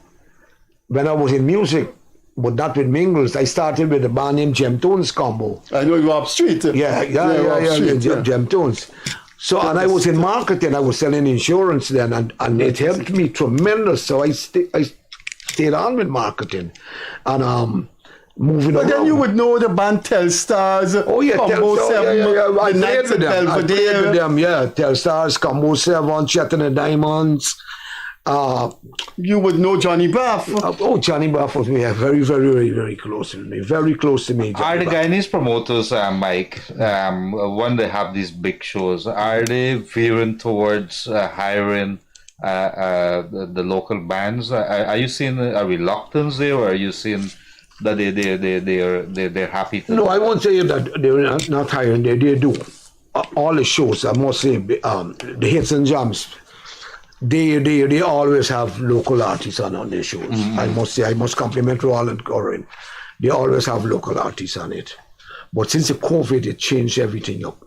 when I was in music. But not with Mingles. I started with a band named Gemtones Combo. I know you were up street. Yeah, Gemtones. So, and I was in marketing. I was selling insurance then, and it helped me tremendous. So I stayed on with marketing, and moving But around. then you would know the band Telstars. Oh yeah, Combo Telstar, 7, I the played Knights with of them. I played with Belvedere. them, yeah. Telstars, Combo 7, Chet and the Diamonds. You would know Johnny Braff. Johnny Braff was very, very, very, very close to me. Very close to me. Are Johnny the Braff. Guyanese promoters, Mike, when they have these big shows, are they veering towards hiring the local bands? Are you seeing a reluctance there, or are you seeing that they're happy to? No, I won't say that they're not hiring. They do. All the shows, I must say, the hits and jams, they always have local artists on their shows. Mm-hmm. I must compliment Roland and Corinne. They always have local artists on it. But since the COVID, it changed everything up.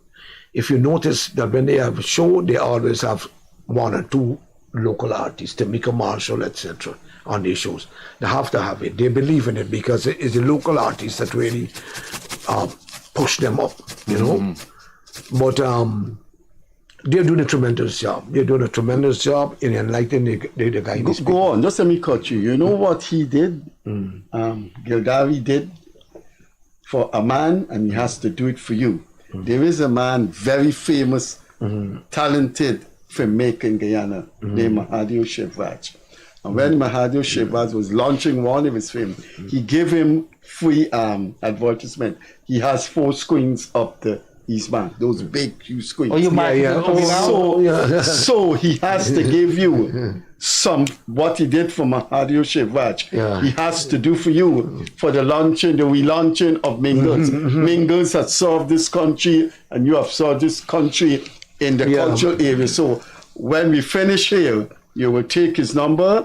If you notice that when they have a show, they always have 1 or 2 local artists, Tamika Marshall, etc., on their shows. They have to have it. They believe in it because it's the local artists that really push them up, you know. But they're doing a tremendous job. They're doing a tremendous job in enlightening the Guyanese people. Go on, just let me cut you. You know what he did? Gildarie did for a man, and he has to do it for you. There is a man, very famous, talented filmmaker in Guyana, named Mahadio Shivraj. And when Mahadio Shivraj was launching one of his films, he gave him free advertisement. He has 4 screens up the East Bank, those big, huge screens. Oh, you So he has to give you what he did for Mahadio Shivraj. He has to do for you for the launching, the relaunching of Mingles. Mingles has served this country, and you have served this country in the cultural area. So when we finish here, you will take his number,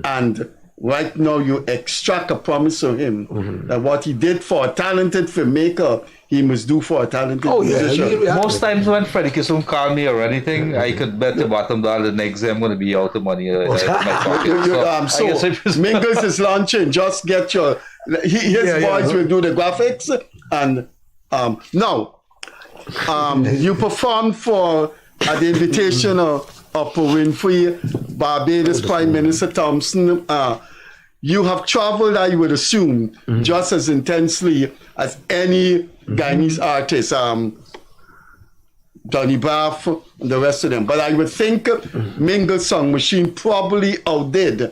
and right now you extract a promise of him that what he did for a talented filmmaker, he must do for a talented musician. Most times when Freddie Kissoon call me or anything, I could bet the bottom dollar the next day I'm going to be out of money in my pocket. So Mingles is launching. Just get your... His boys will do the graphics. And now, you performed for the invitation of Oprah Winfrey, Barbados Prime Minister Thompson. You have traveled, I would assume, just as intensely as any Guyanese artist, Johnny Braff, and the rest of them. But I would think Mingles Song Machine probably outdid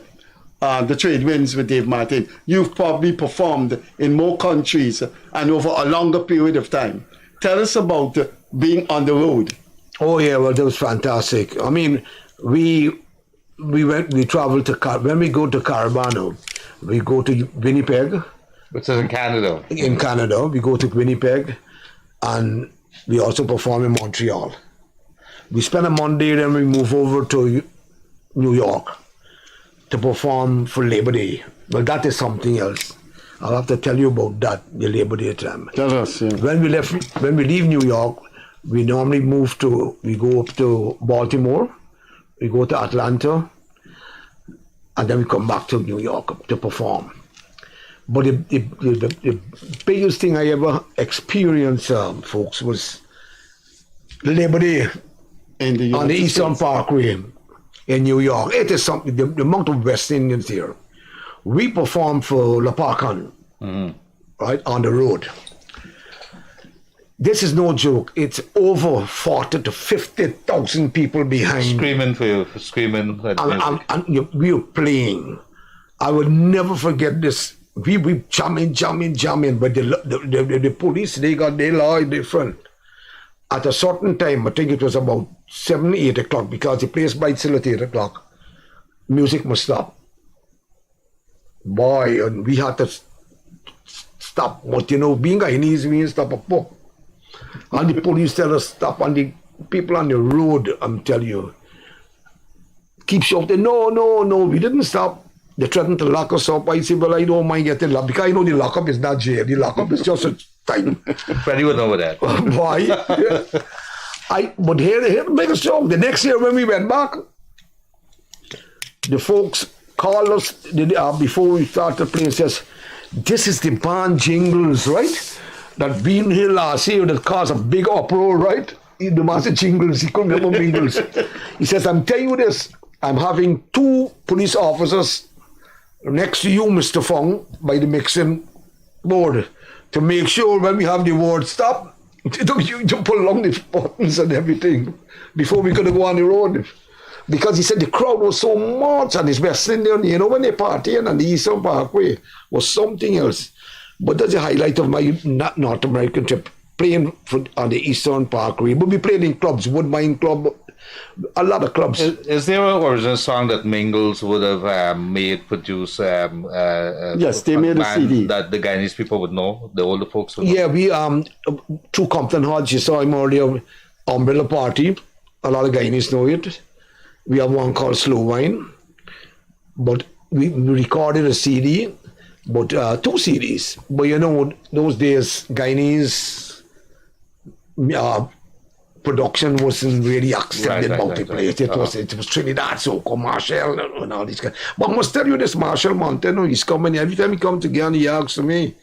the Trade Winds with Dave Martin. You've probably performed in more countries and over a longer period of time. Tell us about being on the road. Oh yeah, well, that was fantastic. I mean, we traveled to when we go to Carabano, we go to Winnipeg, which is in Canada. In Canada, we go to Winnipeg, and we also perform in Montreal. We spend a Monday, then we move over to New York to perform for Labor Day. Well, that is something else. I'll have to tell you about that, the Labor Day time. Tell us. Yeah. When we leave New York, we normally we go up to Baltimore, we go to Atlanta, and then we come back to New York to perform. But the biggest thing I ever experienced, folks, was Labor Day on the Eastern Parkway in New York. It is something, the amount of West Indians here. We performed for Lapakan, right, on the road. This is no joke. It's over 40 to 50,000 people behind. Screaming for you, screaming. And we were playing. I will never forget this. We jamming, but the police, they got their law different. At a certain time, I think it was about 7, 8 o'clock, because the place bites till at 8 o'clock, music must stop. Boy, and we had to stop. But you know, being Guyanese, we didn't stop a pop. And the police tell us stop, and the people on the road, I'm telling you, keep shouting, no, we didn't stop. They threatened to lock us up. I say, well, I don't mind getting locked, because I know the lockup is not jail. The lockup is just a time. Freddie would know that. Why? But here the biggest joke. The next year when we went back, the folks called us before we started playing, says, this is the band Jingles, right? That been here last year that caused a big uproar, right? The master Jingles, he couldn't remember Mingles. He says, I'm telling you this, I'm having 2 police officers next to you, Mr. Fung, by the mixing board to make sure when we have the award stop, to pull along the buttons and everything before we could go on the road. Because he said the crowd was so much and his wrestling there, you know, when they partying on the Eastern Parkway was something else. But that's the highlight of my North American trip, playing on the Eastern Parkway. But we played in clubs, Woodbine Club, a lot of clubs. Is there an original song that Mingles would have produced? Yes, they made a CD. That the Guyanese people would know, the older folks would know? Yeah, we, through Compton Hodge, you saw him earlier, Umbrella Party. A lot of Guyanese know it. We have one called Slow Wine. But we recorded a CD, but 2 CDs. But you know, those days, Guyanese production wasn't really accepted about the place. It was Trinidad, Soca, Marshall, and all these guys. But I must tell you this, Marshall Montano, he's coming, every time he comes to Guyana, he asks me,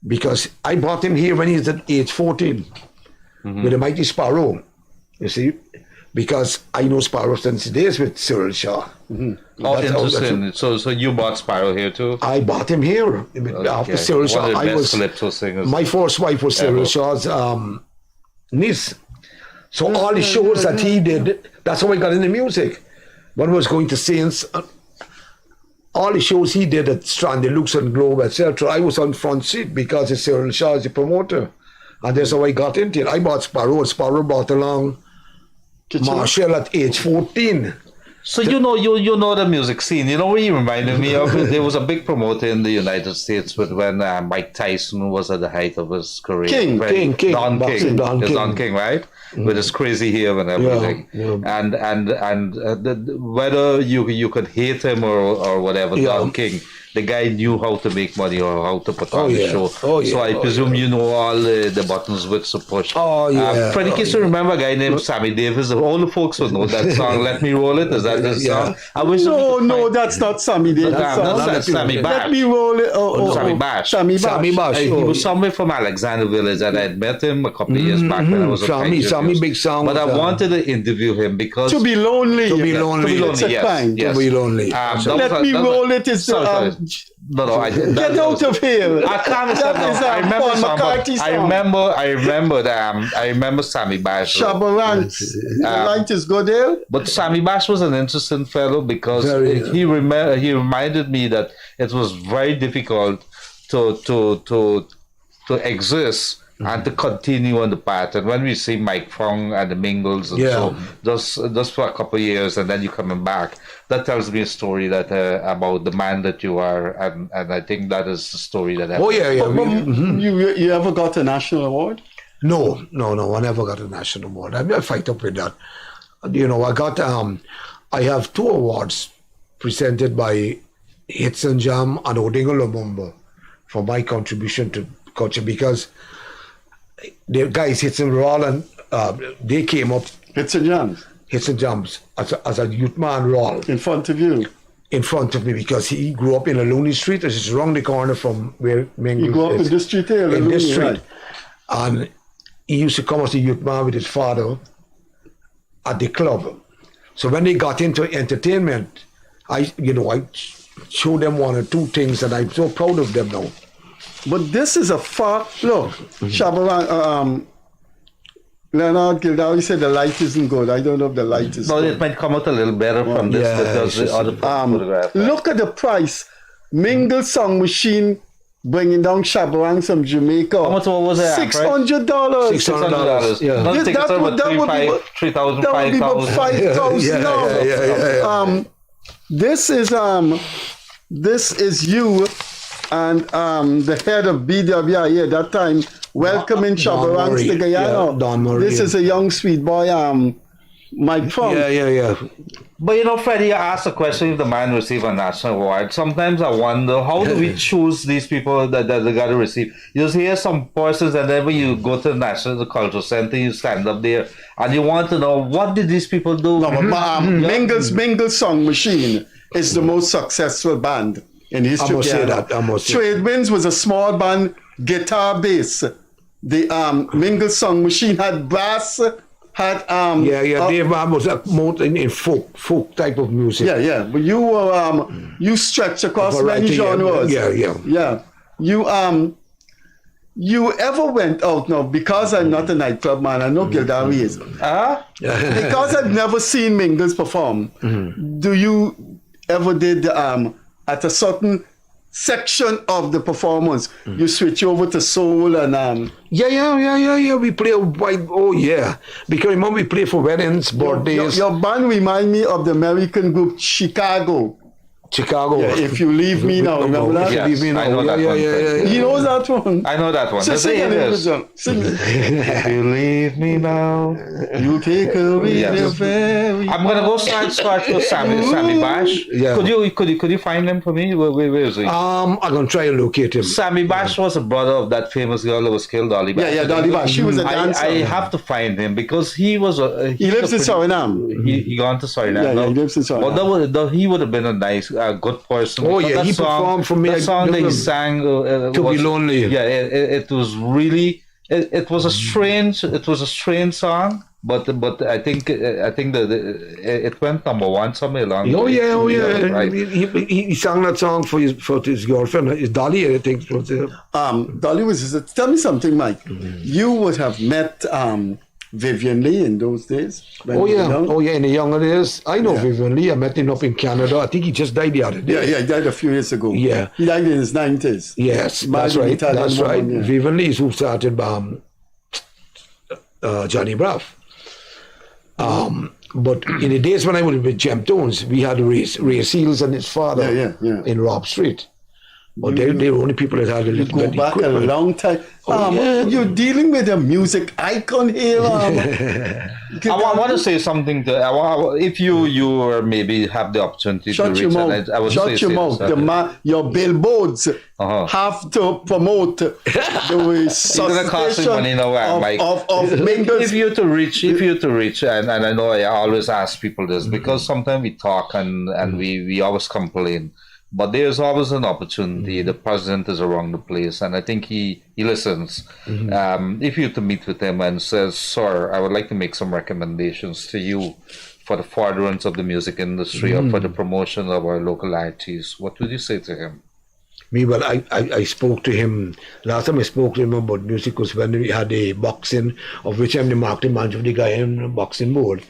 because I brought him here when he was at age 14, with the Mighty Sparrow, you see, because I know Sparrow since the days with Cyril Shaw. Oh, interesting. So you bought Sparrow here too? I bought him here. After Cyril Shaw, I was, my first wife was Cyril Shaw's niece. So all the shows that he did, that's how I got into music. One was going to Saints, all the shows he did at Strand, the Luxon Globe, etc. I was on front seat because it's Cyril Shaw is the promoter. And that's how I got into it. I bought Sparrow, and Sparrow brought along Marshall at age 14. So you know the music scene. You know what he reminded me of? There was a big promoter in the United States when Mike Tyson was at the height of his career. King. Don King, right? With his crazy hair and everything. And whether you could hate him or whatever, Don King, the guy knew how to make money or how to put on the show. So I presume you know all the buttons with to push. Freddie Kissoon, remember a guy named Sammy Davis? All the folks would know that song, Let Me Roll It. Is that the song? I wish no, that's not Sammy Davis. That's Sammy Bash. Let Me Roll It. Sammy Bash. Sammy Bash. He was somewhere from Alexander Village, and I had met him a couple of years back when I was a Sammy big song. But I wanted to interview him because To Be Lonely. Yes. To Be lonely. Let Me Roll It is No, I didn't. Get out of here! I can't I remember Sammy Bash. Shabba Ranks. The light is good there. But Sammy Bash was an interesting fellow because he reminded me that it was very difficult to exist and to continue on the path. And when we see Mike Fung and the Mingles and so just for a couple of years and then you coming back, that tells me a story that about the man that you are, and I think that is the story that happened. You ever got a national award? No, I never got a national award. I fight up with that. You know, I have 2 awards presented by Hits and Jam and Odingo Lumumba for my contribution to culture, because the guys Hits and Raw and they came up. Hits and Jams as a youth man, Raw. In front of you? In front of me, because he grew up in a Looney Street, which is around the corner from where Mingles is. You grew up in this street here? In this street. Right. And he used to come as a youth man with his father at the club. So when they got into entertainment, I showed them 1 or 2 things, and I'm so proud of them now. But this is a far look. Shabba, Leonard Gildarie said the light isn't good. I don't know if the light is good. It might come out a little better from this because the other photograph. Look at the price. Mingles Song Machine bringing down Shabba from Jamaica. How much was that? $600. $600. Yeah. That would be about 3,000, 5,000 now. This is you and the head of BWI at that time welcoming Shabba Ranks to Guyana. Don Murray. This is a young sweet boy, Mike Fung. Yeah. But you know, Freddie asked a question if the man received a national award. Sometimes I wonder, how do we choose these people that they got to receive? You hear some persons, and then when you go to the National Cultural Center, you stand up there, and you want to know, what did these people do? No, but Mingles Song Machine is the most successful band in history. I must say that. Trade Winds was a small band, guitar, bass. The Mingles Song Machine had brass, had Dave was more in folk type of music. Yeah. But you were you stretch across many genres. Yeah. You You ever went out now, because I'm not a nightclub man, I know Gildarie is. Because I've never seen Mingles perform, do you ever did at a certain section of the performance, you switch over to soul and Yeah. We play because remember we play for weddings, birthdays. Your band remind me of the American group Chicago. Yeah, if you leave me now, remember that? Yes, Leave me now. I know that one. He knows that one. I know that one. So sing it. Sing it. If you leave me now, you take away the very. I'm gonna go start with Sammy Bash. Yeah. Could you find him for me? Where is he? I'm gonna try and locate him. Sammy Bash was a brother of that famous girl that was killed, Dolly Bash. Yeah, Dolly Bash. She was a dancer. I have to find him because he was he lives in Suriname. He gone to Suriname. Yeah, he lives in Suriname. Well, he would have been a nice, good person. Oh yeah, he performed for me. The song that he sang To Be Lonely. Yeah, it was really. It was a strange. It was a strange song, but I think it went #1 somewhere along. Oh yeah. Right. He sang that song for his girlfriend. His Dolly, I think. Dolly was. Tell me something, Mike. You would have met Vivian Lee in those days. Oh yeah, in the younger days. I know Vivian Lee. I met him up in Canada. I think he just died the other day. Yeah, he died a few years ago. Yeah. He died in his 90s. Yes, that's right. That's right. Yeah. Vivian Lee is who started Johnny Braff. But in the days when I was with Jem Tones, we had Ray Seals and his father in Robb Street. But they were only people that had a little bit back equipment. a long time. You're dealing with a music icon here. I want to say something if you maybe have the opportunity Shut to your reach mouth. I would Shut say your mouth. Your billboards have to promote the resuscitation of Mingles. If you to reach, and I know I always ask people this because sometimes we talk and we always complain. But there's always an opportunity. The president is around the place, and I think he listens. If you to meet with him and says, "Sir, I would like to make some recommendations to you for the furtherance of the music industry or for the promotion of our local artists," what would you say to him? Well, I spoke to him. Last time I spoke to him about music was when we had a boxing, of which I'm the marketing manager of the Guyanese boxing board,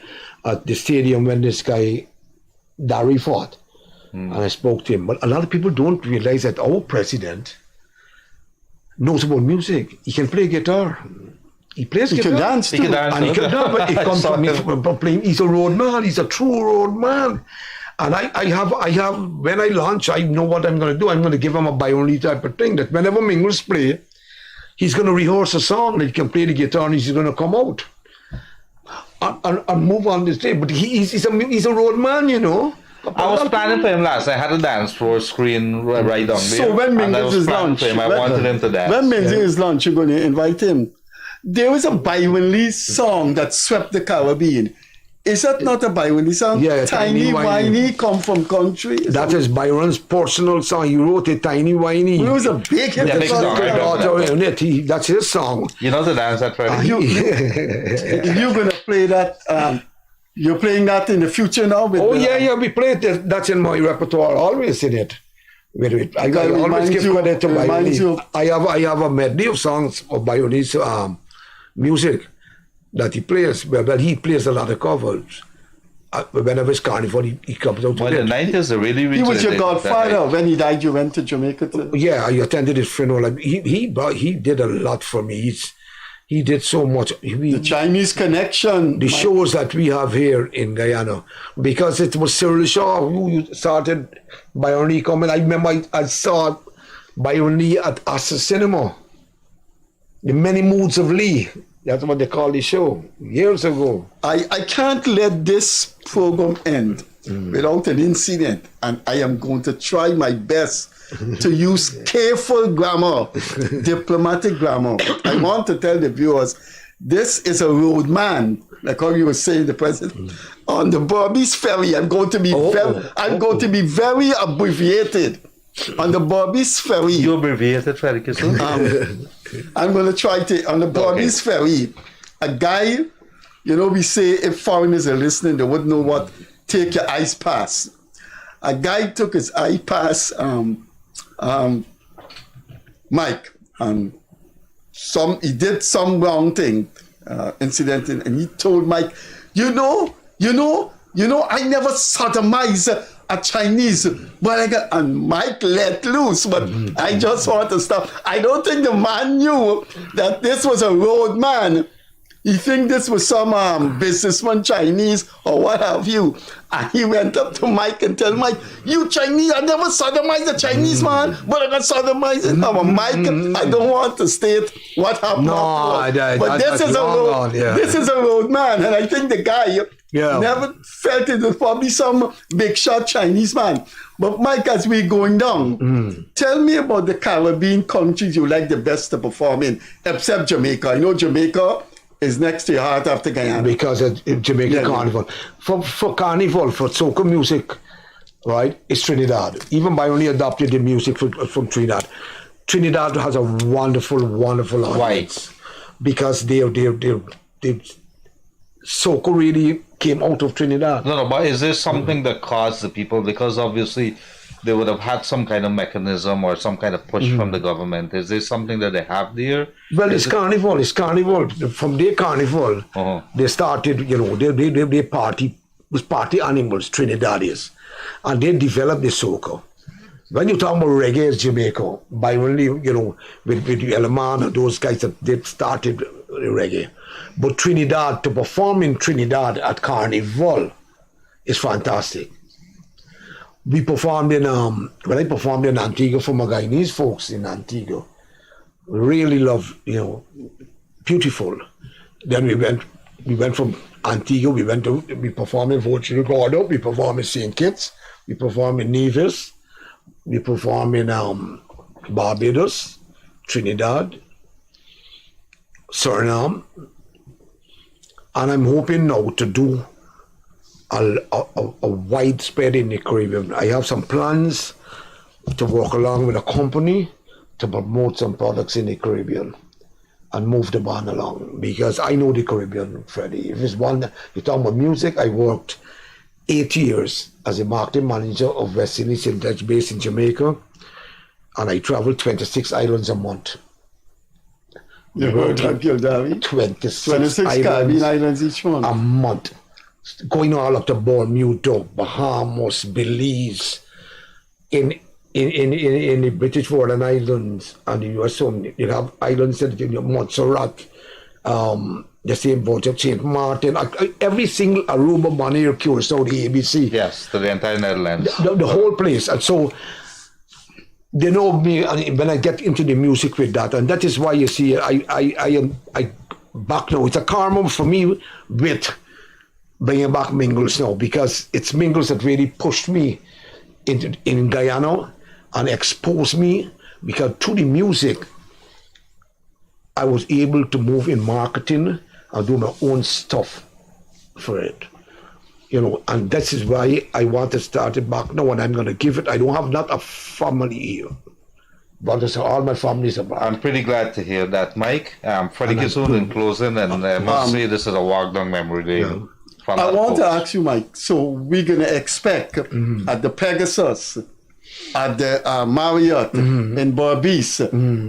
at the stadium when this guy, Dari, fought. And I spoke to him. But a lot of people don't realize that our president knows about music. He can play guitar. He plays guitar. He can dance too. And he can dance, but it comes from playing. He's a road man. He's a true road man. And I have, when I launch, I know what I'm going to do. I'm going to give him a by-only type of thing, that whenever Mingles play, he's going to rehearse a song, and he can play the guitar, and he's going to come out and move on the stage. But he's a road man, you know. I was planning for him last. I had a dance floor screen right down there. So when Mingles is launched, I wanted him to dance. When Mingles is launched, you're going to invite him. There was a Byron Lee song that swept the Caribbean. Is that not a Byron Lee song? Yeah, Tiny Whiny, come from country. That is Byron's personal song. He wrote it, Tiny Whiny. It was a big hit. That's his song. You know the dance that Freddie? You're going to play that. You're playing that in the future now? We play it. That's in my repertoire, always in it. I always give credit to Byron. I have a medley of songs of Byron's music that he plays. Well, he plays a lot of covers. Whenever it's carnival, he comes out with it. The 90s are really He was your godfather. When he died, you went to Jamaica? Yeah, I attended his funeral. He did a lot for me. He did so much. The Chinese connection. The shows that we have here in Guyana. Because it was Cyril Shaw who started Byron Lee coming. I remember I saw Byron Lee at Asa Cinema. The Many Moods of Lee. That's what they call the show. Years ago. I can't let this program end without an incident. And I am going to try my best to use careful grammar, diplomatic grammar. I want to tell the viewers, this is a road man, like how you were saying, the president, on the Bobby's Ferry. I'm going to be very abbreviated. On the Bobby's Ferry. You abbreviated, Freddie Kissoon? I'm going to try to, on the Bobby's Ferry, a guy, we say if foreigners are listening, they wouldn't know what take your ice pass. A guy took his ice pass, Mike, he did some wrong thing, incident, and he told Mike, you know, I never sodomized a Chinese, and Mike let loose, but I just want to stop. I don't think the man knew that this was a road man. He think this was some businessman Chinese or what have you. And he went up to Mike and tell Mike, you Chinese, I never sodomized a Chinese man, but I got sodomized. Mike, I don't want to state what happened. But this is a road man, and I think the guy never felt it was probably some big shot Chinese man. But Mike, as we're going down, tell me about the Caribbean countries you like the best to perform in, except Jamaica. I know Jamaica is next to your heart after Guyana. Because of Jamaica Carnival. For Carnival, for soca music, right, it's Trinidad. Even Byron adopted the music from Trinidad. Trinidad has a wonderful audience. Because they soca really came out of Trinidad. No, but is there something that caused the people, because obviously they would have had some kind of mechanism or some kind of push from the government. Is there something that they have there? Well, it's carnival. From their carnival, they started, they party animals, Trinidadians. And they developed the soca. When you talk about reggae, it's Jamaica. By only, with Eleman and those guys that they started reggae. But Trinidad, to perform in Trinidad at Carnival is fantastic. We performed in, when I performed in Antigua for my Guyanese folks in Antigua, really loved, beautiful. Then we went from Antigua, we performed in Fort Ricardo, we performed in St. Kitts, we performed in Nevis, we performed in Barbados, Trinidad, Suriname, and I'm hoping now to do a widespread in the Caribbean. I have some plans to work along with a company to promote some products in the Caribbean and move the band along, because I know the Caribbean, Freddie. If it's one, you're talking about music, I worked 8 years as a marketing manager of West Indies Syntax based in Jamaica, and I traveled 26 islands a month. You heard that, Gildarie? 26 Caribbean islands each month. A month. Going all up to Bermuda, Bahamas, Belize, in the British Virgin Islands and the US, you have islands that Montserrat, the same Virgin St. Martin, every single Aruba, Bonaire, Curacao, the ABC. Yes, to the entire Netherlands. The whole place. And so they know me, and when I get into the music with that, and that is why you see I back now. It's a karma for me with bringing back Mingles now, because it's Mingles that really pushed me in Guyana and exposed me, because through the music I was able to move in marketing and do my own stuff for it, and this is why I want to start it back now, and I'm going to give it. I don't have not a family here, but all my families are back. I'm pretty glad to hear that, Mike. Freddie Kissoon in closing, and I must say this is a walk down memory lane. I want to ask you, Mike, so we're going to expect at the Pegasus, at the Marriott in Berbice,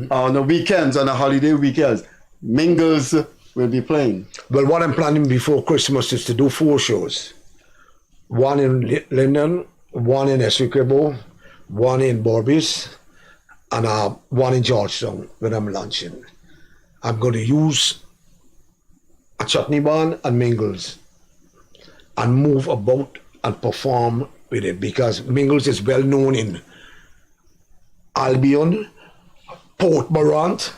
on the weekends, on the holiday weekends, Mingles will be playing? Well, what I'm planning before Christmas is to do 4 shows. One in Linden, one in Essequibo, one in Berbice, and one in Georgetown when I'm launching. I'm going to use a chutney band and Mingles and move about and perform with it, because Mingles is well known in Albion, Port Morant,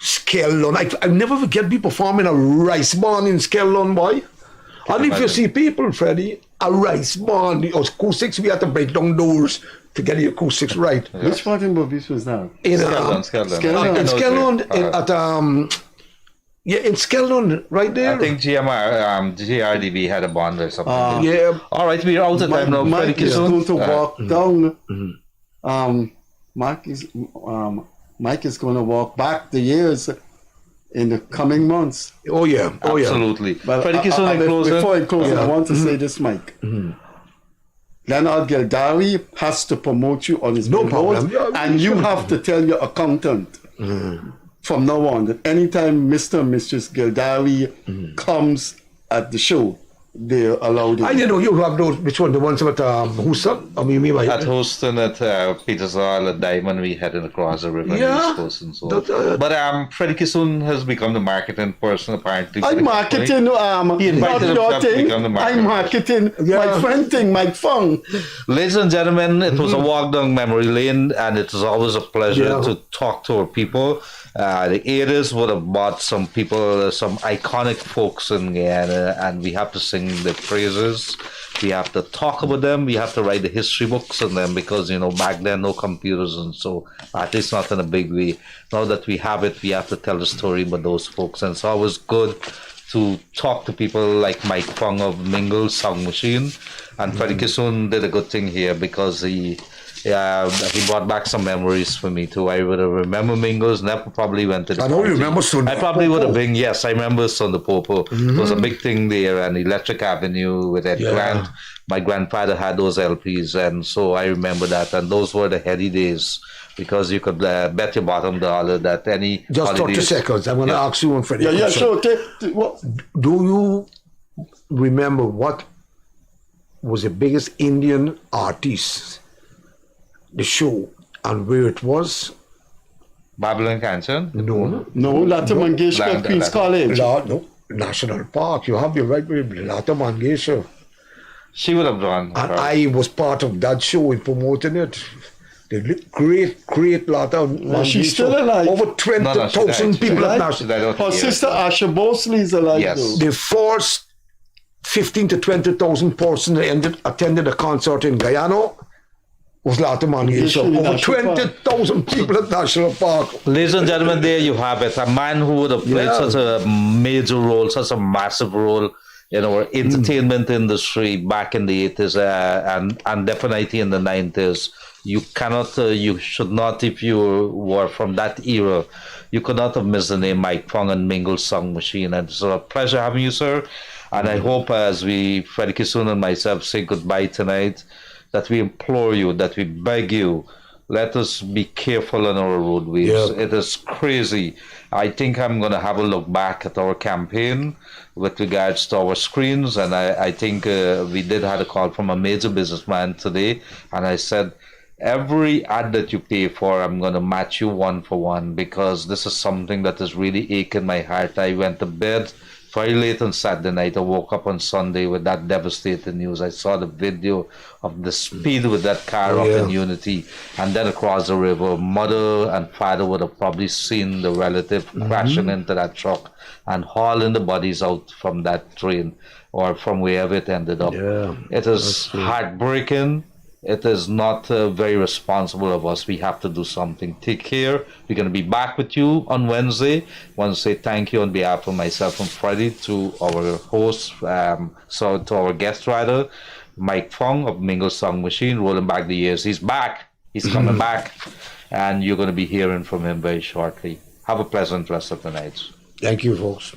Skellon. I never forget me performing a rice band in Skellon, boy. And if you see people, Freddie, a rice band, the acoustics, we had to break down doors to get the acoustics right. Yeah. Which part in Berbice was that? In Skellon. In Skellon, right there. I think GRDB had a band or something. Yeah. All right, we're out of time now. Mike is going to walk down. Mike is going to walk back the years in the coming months. Oh yeah, absolutely. Well, before I close, I want to say this, Mike. Leonard Gildarie has to promote you on his billboard, and you have to tell your accountant from now on, that anytime Mr. and Mrs. Gildarie comes at the show, they're allowed in. I didn't know you have those, which one, the ones with Houston? I mean, at Houston, at Petersall, at Diamond, we heading across the river, Yeah. East Coast and so on. But Freddie Kissoon has become the marketing person, apparently. for I'm the marketing, company. He not invited your himself to thing. become the I'm marketing. marketing my friend thing, Mike Fung. Ladies and gentlemen, it was a walk down memory lane, and it was always a pleasure to talk to our people. The 80s would have brought some people, some iconic folks in Guyana, and we have to sing their praises. We have to talk about them. We have to write the history books on them because, back then, no computers, and so at least not in a big way. Now that we have it, we have to tell the story about those folks, and it's always good to talk to people like Mike Fung of Mingles Sound Machine, and Freddie Kissoon did a good thing here because he brought back some memories for me too. I would have remember Mingles, never probably went to the I know party. you remember Sunday. I probably would have been, yes, I remember Sunday Popo. It was a big thing there, and Electric Avenue with Ed Grant. My grandfather had those LPs, and so I remember that, and those were the heady days because you could bet your bottom dollar that any Just 30 holidays, seconds. I want to ask you one, Freddie. Yeah, sure. What? Do you remember what was the biggest Indian artist, the show, and where it was? Babylon Canton? No. Lata Mangeshkar at Queen's College. No, National Park. You have your right with Lata Mangeshkar. She would have drawn. And I was part of that show in promoting it. The great Lata Mangeshkar. She's still alive. Over 20,000 people at National. Her sister Asha Bosley is alive. Yes. The first 15 to 20,000 persons attended a concert in Guyana was Lata Mangeshkar. Over 20,000 people at National Park. Ladies and gentlemen, there you have it. A man who would have played such a major role, such a massive role in our entertainment industry back in the 80s and definitely in the 90s. You cannot, you should not, if you were from that era, you could not have missed the name Mike Fung and Mingles Sound Machine. And it's a pleasure having you, sir. And I hope as Freddie Kissoon and myself say goodbye tonight, that we implore you, that we beg you, let us be careful on our roadways. It is crazy. I think I'm going to have a look back at our campaign with regards to our screens, and I think we did have a call from a major businessman today, and I said, every ad that you pay for, I'm going to match you 1 for 1, because this is something that is really aching my heart. I went to bed very late on Saturday night. I woke up on Sunday with that devastating news. I saw the video of the speed with that car up in Unity, and then across the river, mother and father would have probably seen the relative crashing into that truck and hauling the bodies out from that train or from wherever it ended up. It is heartbreaking. It is not very responsible of us. We have to do something. Take care. We're going to be back with you on Wednesday. I want to say thank you on behalf of myself and Freddie to our host, to our guest writer, Mike Fung of Mingles Sound Machine, rolling back the years. He's back. He's coming back. And you're going to be hearing from him very shortly. Have a pleasant rest of the night. Thank you, folks.